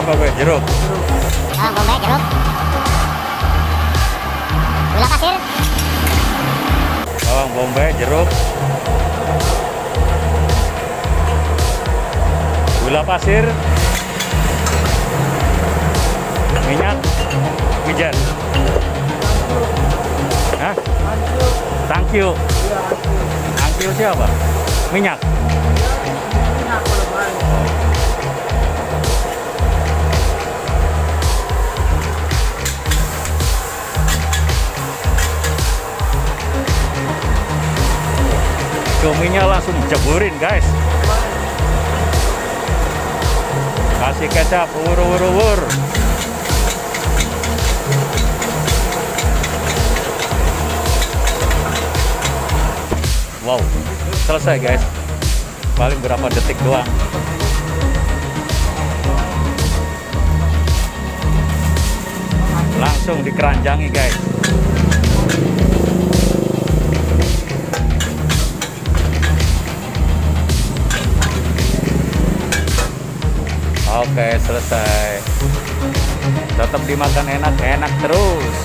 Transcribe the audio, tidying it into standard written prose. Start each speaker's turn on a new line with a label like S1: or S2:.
S1: Apa gue? Jeruk.
S2: Bawang bombay, jeruk, gula pasir,
S1: Bawang bombay, jeruk, gula pasir, minyak, wijen. Hah? Thank you. Thank you siapa? Minyak. Cuminya langsung jeburin guys. Kasih kecap, wur. Wow, selesai guys. Paling berapa detik doang. Langsung dikeranjangi guys. Oke, selesai. Tetap dimakan enak-enak terus.